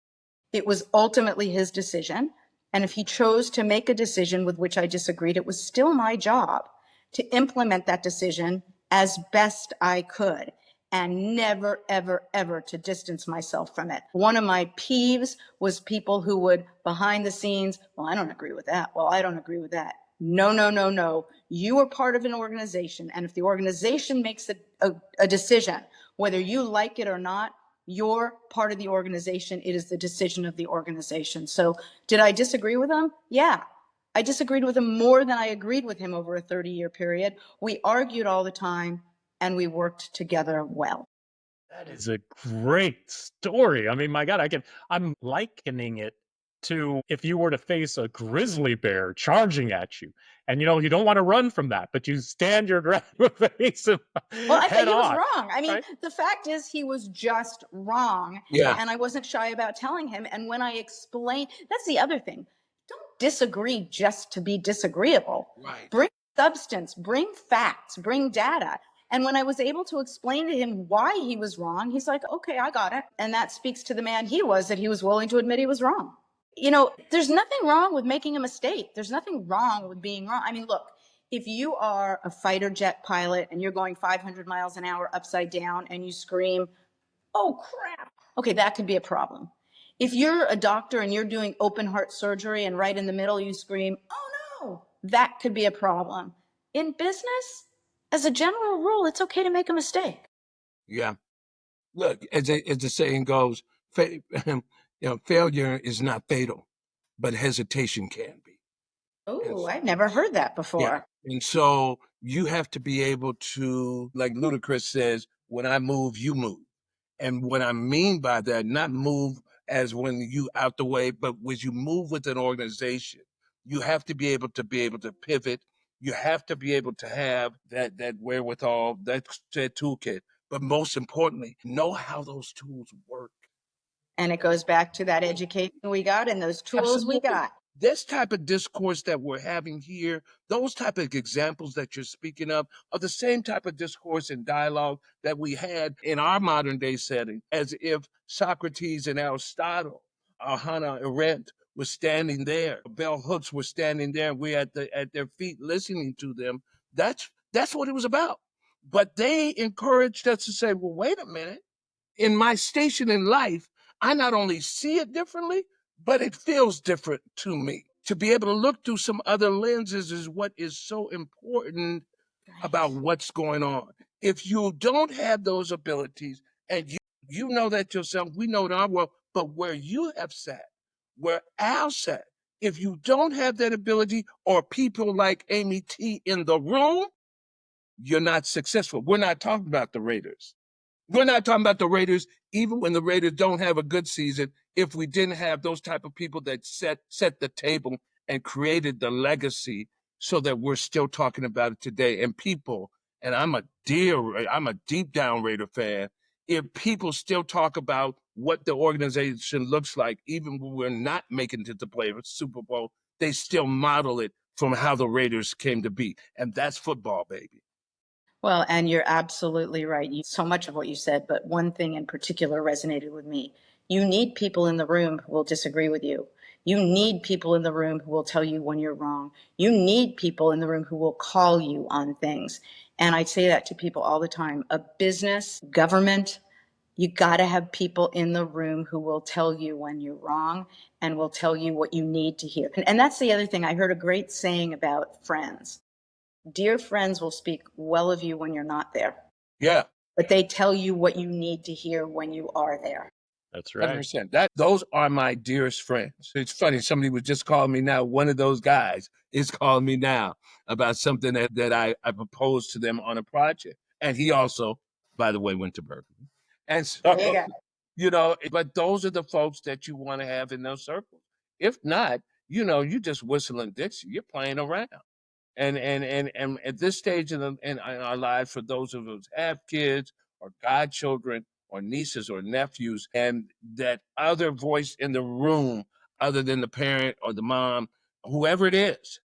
It was ultimately his decision. And if he chose to make a decision with which I disagreed, it was still my job to implement that decision as best I could, and never, ever, ever to distance myself from it. One of my peeves was people who would, behind the scenes, well, I don't agree with that. Well, I don't agree with that. No, no, no, no. You are part of an organization. And if the organization makes a decision, whether you like it or not, you're part of the organization. It is the decision of the organization. So did I disagree with them? Yeah. I disagreed with him more than I agreed with him over a 30-year period. We argued all the time and we worked together well. That is a great story. I mean, my God, I'm likening it to if you were to face a grizzly bear charging at you, and you don't want to run from that, but you stand your ground and face him Well, I head think he was on. wrong. I mean, Right? the fact is he was just wrong. Yeah. And I wasn't shy about telling him. And when I explained, that's the other thing. Don't disagree just to be disagreeable. Right. Bring substance, bring facts, bring data. And when I was able to explain to him why he was wrong, he's like, okay, I got it. And that speaks to the man he was, that he was willing to admit he was wrong. There's nothing wrong with making a mistake. There's nothing wrong with being wrong. I mean, look, if you are a fighter jet pilot and you're going 500 miles an hour upside down and you scream, "Oh, crap." Okay, that could be a problem. If you're a doctor and you're doing open heart surgery and right in the middle you scream, "Oh, no," that could be a problem. In business, as a general rule, it's okay to make a mistake. Yeah. Look, as the saying goes, failure is not fatal, but hesitation can be. Oh, I've never heard that before. Yeah. And so you have to be able to, like Ludacris says, when I move, you move. And what I mean by that, not move as when you out the way, but when you move with an organization, you have to be able to pivot. You have to be able to have that wherewithal, that toolkit. But most importantly, know how those tools work. And it goes back to that education we got and those tools we got. This type of discourse that we're having here, those type of examples that you're speaking of, are the same type of discourse and dialogue that we had in our modern day setting, as if Socrates and Aristotle, Hannah Arendt, was standing there, bell hooks were standing there, and we're at their feet listening to them. That's what it was about. But they encouraged us to say, well, wait a minute. In my station in life, I not only see it differently, but it feels different to me. To be able to look through some other lenses is what is so important about what's going on. If you don't have those abilities, and you know that yourself, we know it our world, but where you have sat, where Al sat, if you don't have that ability or people like Amy T in the room, you're not successful. We're not talking about the Raiders. We're not talking about the Raiders, even when the Raiders don't have a good season, if we didn't have those type of people that set the table and created the legacy so that we're still talking about it today. And people, and I'm a deep down Raider fan, if people still talk about what the organization looks like, even when we're not making it to play for Super Bowl, they still model it from how the Raiders came to be. And that's football, baby. Well, and you're absolutely right. So much of what you said, but one thing in particular resonated with me. You need people in the room who will disagree with you. You need people in the room who will tell you when you're wrong. You need people in the room who will call you on things. And I say that to people all the time. A business, government, you got to have people in the room who will tell you when you're wrong and will tell you what you need to hear. And that's the other thing. I heard a great saying about friends. Dear friends will speak well of you when you're not there. Yeah. But they tell you what you need to hear when you are there. That's right. 100%. Those are my dearest friends. It's funny. Somebody was just calling me now. One of those guys is calling me now about something that I proposed to them on a project. And he also, by the way, went to Berkeley. And so, There you go. but those are the folks that you want to have in those circles. If not, you just whistling Dixie. You're playing around. And at this stage in our lives, for those of us who have kids or godchildren or nieces or nephews, and that other voice in the room, other than the parent or the mom, whoever it is,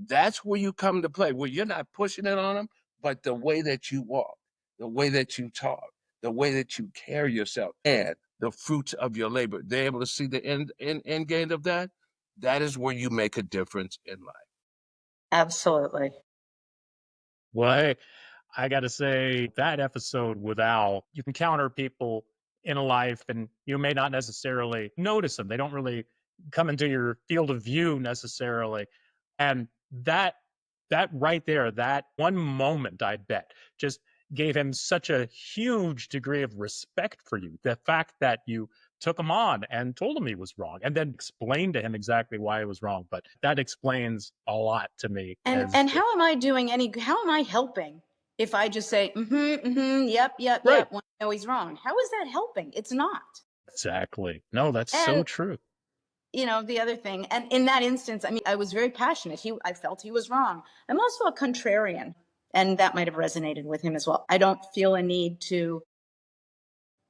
that's where you come to play, where you're not pushing it on them, but the way that you walk, the way that you talk, the way that you carry yourself, and the fruits of your labor. They're able to see the end game of that. That is where you make a difference in life. Absolutely. Well, hey, I got to say that episode with Al, you can counter people in a life and you may not necessarily notice them. They don't really come into your field of view necessarily. And that right there, that one moment, I bet, just gave him such a huge degree of respect for you. The fact that you took him on and told him he was wrong and then explained to him exactly why he was wrong. But that explains a lot to me. And how am I helping if I just say, yep, Right. when I know he's wrong? How is that helping? It's not. Exactly. No, that's so And true. the other thing, and in that instance, I mean, I was very passionate. I felt he was wrong. I'm also a contrarian, and that might have resonated with him as well. I don't feel a need to,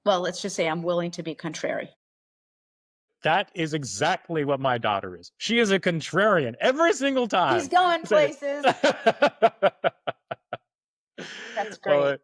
well, let's just say I'm willing to be contrary. That is exactly what my daughter is. She is a contrarian every single time. He's going places. That's great. Well,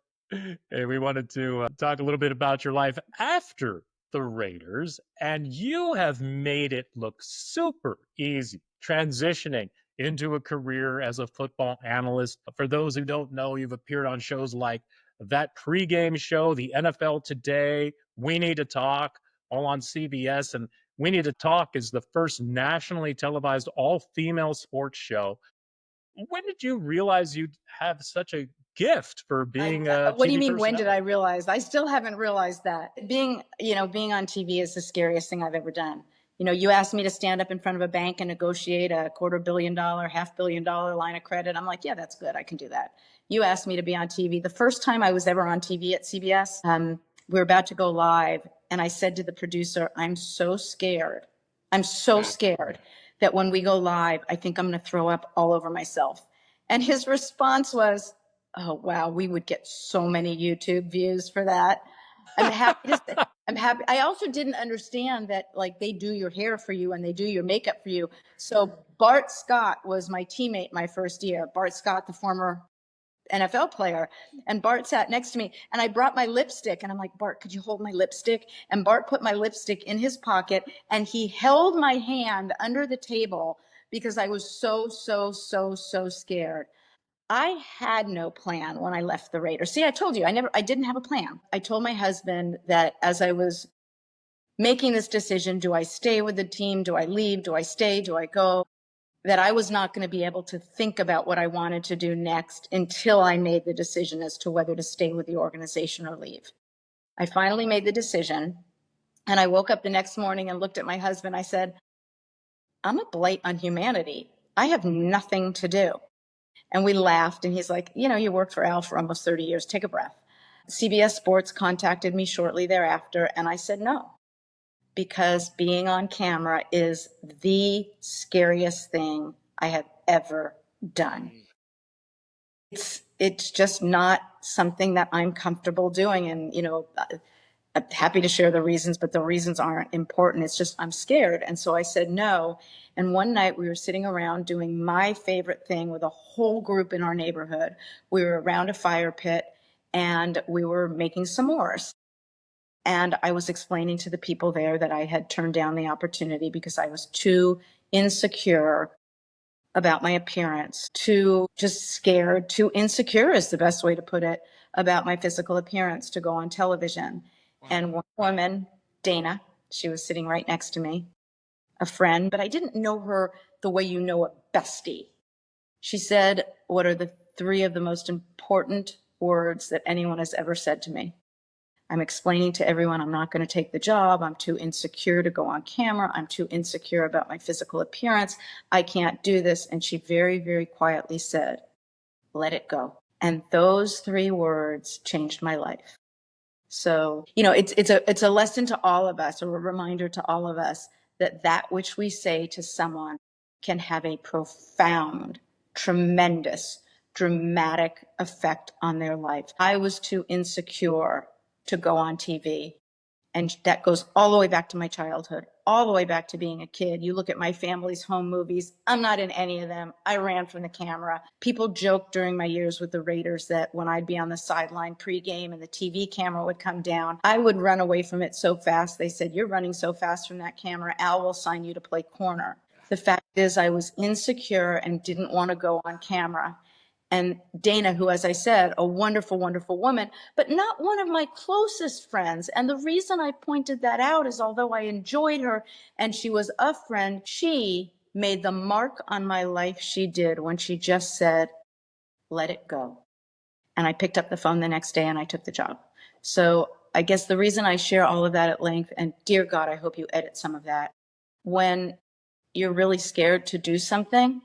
hey, we wanted to talk a little bit about your life after the Raiders, and you have made it look super easy transitioning into a career as a football analyst. For those who don't know, you've appeared on shows like that pregame show, the NFL Today, We Need to Talk, all on CBS. And We Need to Talk is the first nationally televised all-female sports show. When did you realize you'd have such a gift for being a what do you TV mean, when did I personality? realize? I still haven't realized that. Being on TV is the scariest thing I've ever done. You asked me to stand up in front of a bank and negotiate a $250 million, $500 million line of credit. I'm like, yeah, that's good. I can do that. You asked me to be on TV. The first time I was ever on TV at CBS, we were about to go live. And I said to the producer, I'm so scared. I'm so scared that when we go live, I think I'm going to throw up all over myself. And his response was, oh, wow, we would get so many YouTube views for that. I'm happy I'm happy. I also didn't understand that, like, they do your hair for you and they do your makeup for you. So Bart Scott was my teammate my first year. Bart Scott, the former NFL player. And Bart sat next to me and I brought my lipstick and I'm like, Bart, could you hold my lipstick? And Bart put my lipstick in his pocket and he held my hand under the table because I was so scared. I had no plan when I left the Raiders. See, I told you, I didn't have a plan. I told my husband that as I was making this decision, do I stay with the team? Do I leave? Do I stay? Do I go? That I was not going to be able to think about what I wanted to do next until I made the decision as to whether to stay with the organization or leave. I finally made the decision, and I woke up the next morning and looked at my husband. I said, I'm a blight on humanity. I have nothing to do. And we laughed, and he's like, you worked for Al for almost 30 years. Take a breath. CBS Sports contacted me shortly thereafter, and I said no, because being on camera is the scariest thing I have ever done. It's just not something that I'm comfortable doing. And, I'm happy to share the reasons, but the reasons aren't important. It's just I'm scared. And so I said no. And one night we were sitting around doing my favorite thing with a whole group in our neighborhood. We were around a fire pit and we were making s'mores. And I was explaining to the people there that I had turned down the opportunity because I was too insecure about my appearance, too just scared, too insecure is the best way to put it, about my physical appearance to go on television. And one woman, Dana, she was sitting right next to me, a friend, but I didn't know her the way you know a bestie. She said, what are the three of the most important words that anyone has ever said to me? I'm explaining to everyone I'm not going to take the job. I'm too insecure to go on camera. I'm too insecure about my physical appearance. I can't do this. And she very, very quietly said, let it go. And those three words changed my life. So, it's a lesson to all of us, or a reminder to all of us that which we say to someone can have a profound, tremendous, dramatic effect on their life. I was too insecure to go on TV. And that goes all the way back to my childhood, all the way back to being a kid. You look at my family's home movies, I'm not in any of them. I ran from the camera. People joked during my years with the Raiders that when I'd be on the sideline pregame and the TV camera would come down, I would run away from it so fast. They said, you're running so fast from that camera, Al will sign you to play corner. The fact is I was insecure and didn't want to go on camera. And Dana, who, as I said, a wonderful, wonderful woman, but not one of my closest friends. And the reason I pointed that out is although I enjoyed her and she was a friend, she made the mark on my life she did when she just said, let it go. And I picked up the phone the next day and I took the job. So I guess the reason I share all of that at length, and dear God, I hope you edit some of that, when you're really scared to do something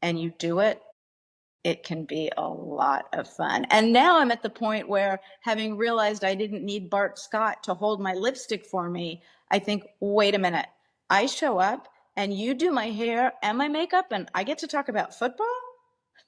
and you do it, it can be a lot of fun. And now I'm at the point where, having realized I didn't need Bart Scott to hold my lipstick for me, I think, wait a minute, I show up and you do my hair and my makeup and I get to talk about football?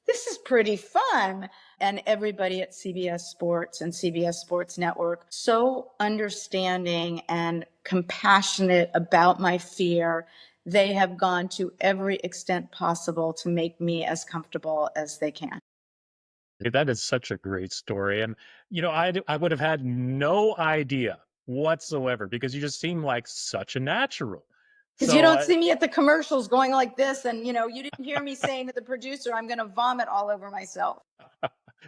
This is pretty fun. And everybody at CBS Sports and CBS Sports Network, so understanding and compassionate about my fear. They have gone to every extent possible to make me as comfortable as they can. That is such a great story. And, I would have had no idea whatsoever because you just seem like such a natural. Because you don't see me at the commercials going like this. And, you didn't hear me saying to the producer, I'm going to vomit all over myself.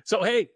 So, hey,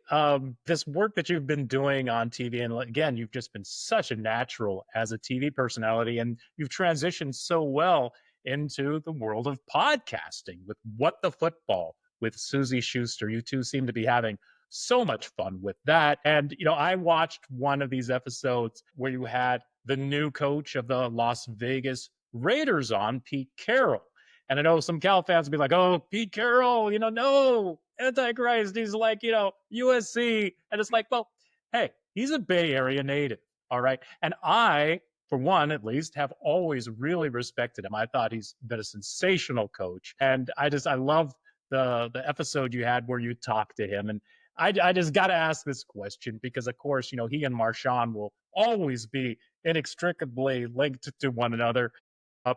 this work that you've been doing on TV, and again, you've just been such a natural as a TV personality, and you've transitioned so well into the world of podcasting with What the Football with Susie Schuster. You two seem to be having so much fun with that. And, I watched one of these episodes where you had the new coach of the Las Vegas Raiders on, Pete Carroll. And I know some Cal fans will be like, oh, Pete Carroll, no, Antichrist. He's like, USC. And it's like, well, hey, he's a Bay Area native. All right. And I, for one, at least, have always really respected him. I thought he's been a sensational coach. And I love the episode you had where you talked to him. And I just got to ask this question because, of course, he and Marshawn will always be inextricably linked to one another.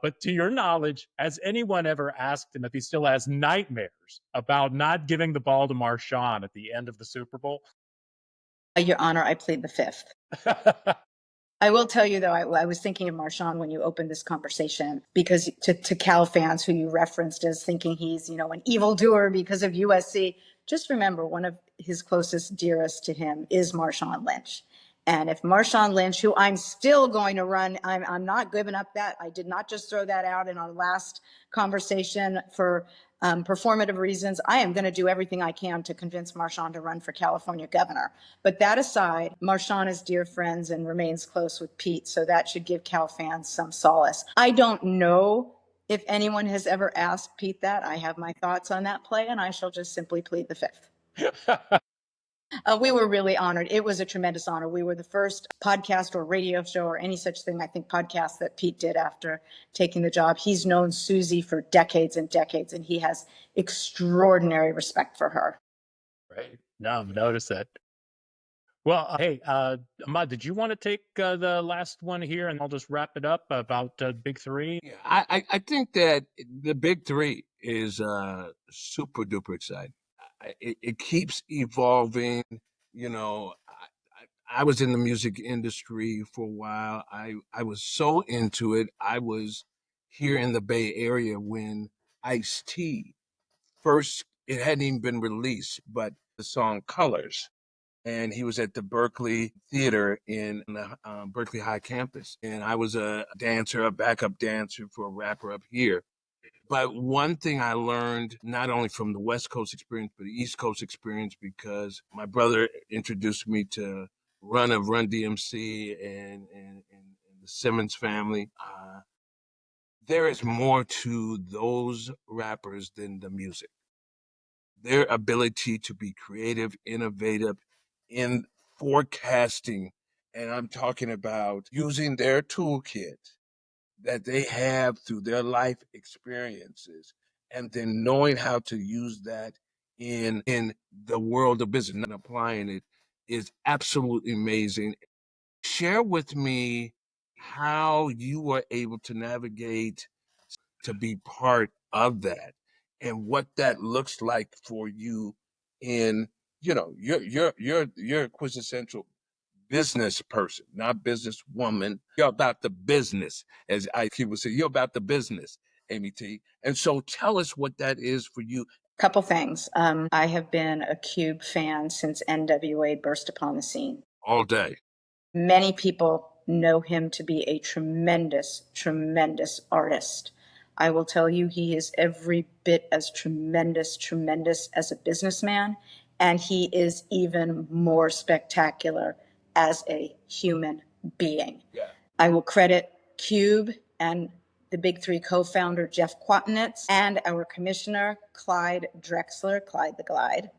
But to your knowledge, has anyone ever asked him if he still has nightmares about not giving the ball to Marshawn at the end of the Super Bowl? Your Honor, I plead the fifth. I will tell you, though, I was thinking of Marshawn when you opened this conversation, because to Cal fans who you referenced as thinking he's, an evildoer because of USC, just remember one of his closest, dearest to him is Marshawn Lynch. And if Marshawn Lynch, who I'm still going to run, I'm not giving up that. I did not just throw that out in our last conversation for performative reasons. I am going to do everything I can to convince Marshawn to run for California governor. But that aside, Marshawn is dear friends and remains close with Pete. So that should give Cal fans some solace. I don't know if anyone has ever asked Pete that. I have my thoughts on that play, and I shall just simply plead the fifth. We were really honored. It was a tremendous honor. We were the first podcast or radio show or any such thing, I think podcast that Pete did after taking the job. He's known Susie for decades and decades, and he has extraordinary respect for her. Right. No, I've noticed that. Well, hey, Ahmad, did you want to take the last one here, and I'll just wrap it up about Big Three? Yeah, I think that the big three is super duper exciting. It keeps evolving. You know, I was in the music industry for a while. I was so into it. I was here in the Bay Area when Ice-T first, it hadn't even been released, but the song Colors. And he was at the Berkeley Theater in the Berkeley High campus. And I was a dancer, a backup dancer for a rapper up here. But one thing I learned, not only from the West Coast experience, but the East Coast experience, because my brother introduced me to Run of Run DMC and the Simmons family. There is more to those rappers than the music. Their ability to be creative, innovative in forecasting, and I'm talking about using their toolkit that they have through their life experiences, and then knowing how to use that in the world of business and applying it is absolutely amazing. Share with me how you were able to navigate to be part of that and what that looks like for you in, you know, you're a quintessential business person, not businesswoman. You're about the business, as people say. You're about the business, Amy T. And so tell us what that is for you. Couple things. I have been a Cube fan since NWA burst upon the scene. All day. Many people know him to be a tremendous, tremendous artist. I will tell you, he is every bit as tremendous, tremendous as a businessman, and he is even more spectacular as a human being. Yeah. I will credit Cube and the Big Three co-founder, Jeff Quatinitz, and our commissioner, Clyde Drexler, Clyde the Glide,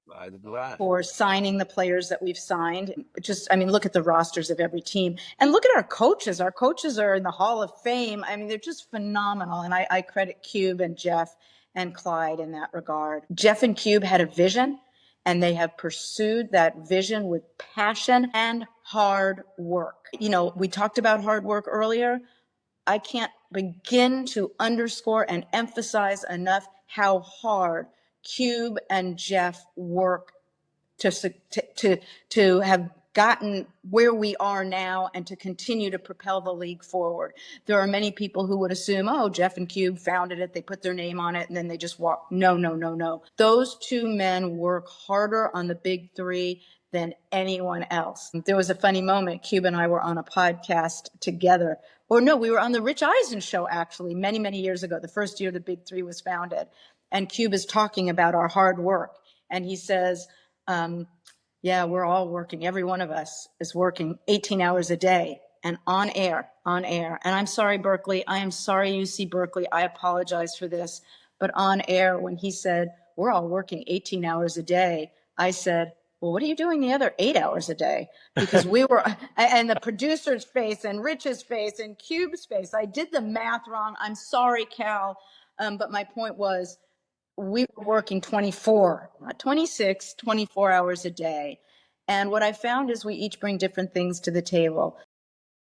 for signing the players that we've signed. Just, I mean, look at the rosters of every team. And look at our coaches. Our coaches are in the Hall of Fame. I mean, they're just phenomenal. And I credit Cube and Jeff and Clyde in that regard. Jeff and Cube had a vision, and they have pursued that vision with passion and hard work. You know, we talked about hard work earlier. I can't begin to underscore and emphasize enough how hard Cube and Jeff work to have gotten where we are now and to continue to propel the league forward. There are many people who would assume, oh, Jeff and Cube founded it, they put their name on it, and then they just walk. No, no, no, no. Those two men work harder on the Big Three than anyone else. There was a funny moment. Cube and I were on a podcast together. Or no, we were on the Rich Eisen show, actually, many, many years ago, the first year the Big Three was founded. And Cube is talking about our hard work. And he says, yeah, we're all working. Every one of us is working 18 hours a day and on air. And I'm sorry, Berkeley. I am sorry, UC Berkeley. I apologize for this. But on air, when he said, we're all working 18 hours a day, I said, well, what are you doing the other 8 hours a day? Because we were, and the producer's face and Rich's face and Cube's face, I did the math wrong. I'm sorry, Cal. But my point was, we were working 24, not 26, 24 hours a day. And what I found is we each bring different things to the table.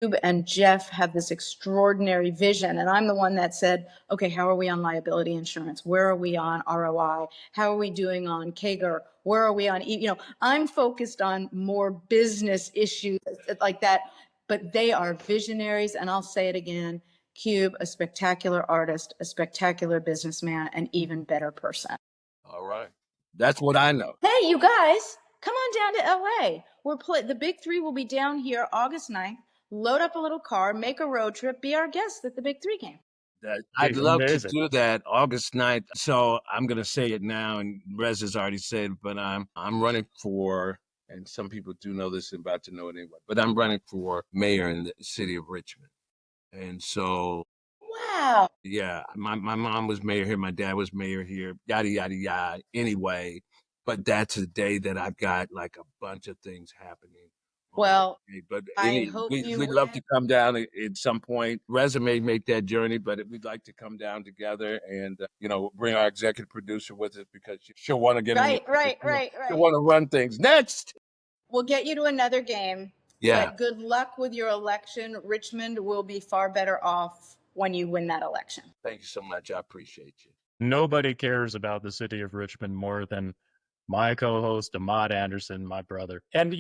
Cube and Jeff have this extraordinary vision. And I'm the one that said, okay, how are we on liability insurance? Where are we on ROI? How are we doing on CAGR? Where are we on, you know, I'm focused on more business issues like that, but they are visionaries. And I'll say it again, Cube, a spectacular artist, a spectacular businessman, an even better person. All right. That's what I know. Hey, you guys, come on down to LA. The big three will be down here August 9th. Load up a little car, make a road trip, be our guest at the big three game. I'd Be love amazing. to do that August 9th. So I'm going to say it now, and Rez has already said it, but I'm running for, and some people do know this and about to know it anyway, but I'm running for mayor in the city of Richmond. And so, Wow. yeah, my mom was mayor here, my dad was mayor here, yada, yada, yada. Anyway, but that's a day that I've got like a bunch of things happening. Well, but I hope you we'd love win. to come down at some point. Resume make that journey, but we'd like to come down together and bring our executive producer with us because she'll want to get Right. she'll want to run things next. We'll get you to another game. Yeah. But good luck with your election. Richmond will be far better off when you win that election. Thank you so much. I appreciate you. Nobody cares about the city of Richmond more than my co-host, Ahmad Anderson, my brother. And,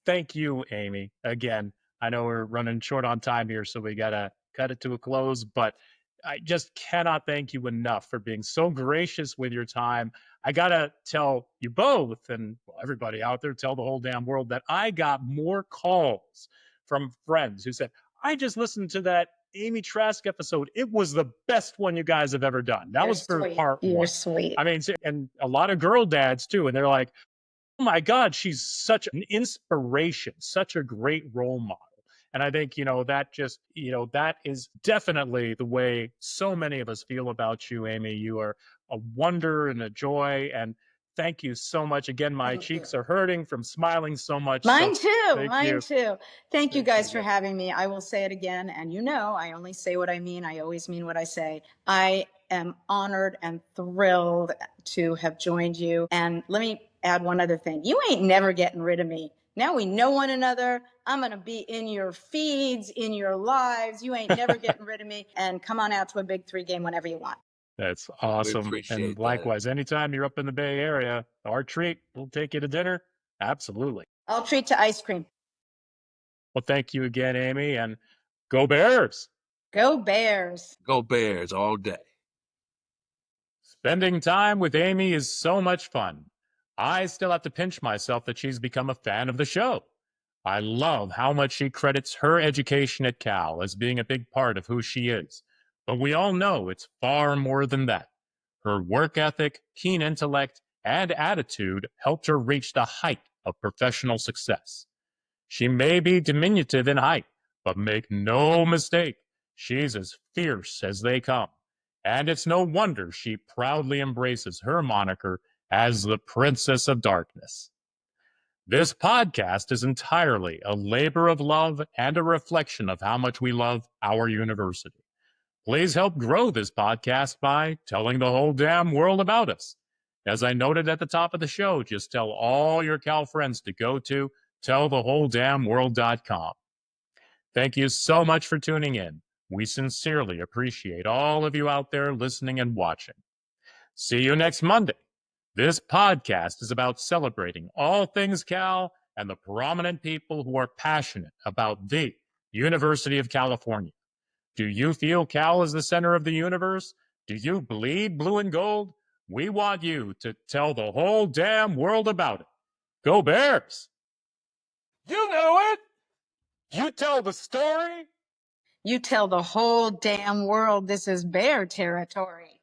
thank you, Amy. Again, I know we're running short on time here, so we got to cut it to a close, but I just cannot thank you enough for being so gracious with your time. I got to tell you both, and everybody out there, tell the whole damn world that I got more calls from friends who said, I just listened to that Amy Trask episode. It was the best one you guys have ever done. That was for part You're one. sweet. I mean, and a lot of girl dads too. And they're like, oh my God, she's such an inspiration, such a great role model. And I think, that is definitely the way so many of us feel about you, Amy. You are a wonder and a joy. And thank you so much. Again, my cheeks are hurting from smiling so much. Mine so too. Mine you. too. Thank you Thank guys you, for guys. having me. I will say it again. And I only say what I mean. I always mean what I say. I am honored and thrilled to have joined you. And let me add one other thing. You ain't never getting rid of me. Now we know one another. I'm going to be in your feeds, in your lives. You ain't never getting rid of me. And come on out to a big three game whenever you want. That's awesome. appreciate And that. likewise, anytime you're up in the Bay Area, our treat, we'll take you to dinner. Absolutely. I'll treat to ice cream. Well, thank you again, Amy, and go Bears. Go Bears. Go Bears all day. Spending time with Amy is so much fun. I still have to pinch myself that she's become a fan of the show. I love how much she credits her education at Cal as being a big part of who she is. But we all know it's far more than that. Her work ethic, keen intellect, and attitude helped her reach the height of professional success. She may be diminutive in height, but make no mistake, she's as fierce as they come. And it's no wonder she proudly embraces her moniker as the Princess of Darkness. This podcast is entirely a labor of love and a reflection of how much we love our university. Please help grow this podcast by telling the whole damn world about us. As I noted at the top of the show, just tell all your Cal friends to go to tellthewholedamnworld.com. Thank you so much for tuning in. We sincerely appreciate all of you out there listening and watching. See you next Monday. This podcast is about celebrating all things Cal and the prominent people who are passionate about the University of California. Do you feel Cal is the center of the universe? Do you bleed blue and gold? We want you to tell the whole damn world about it. Go Bears! You know it. You tell the story. You tell the whole damn world this is bear territory.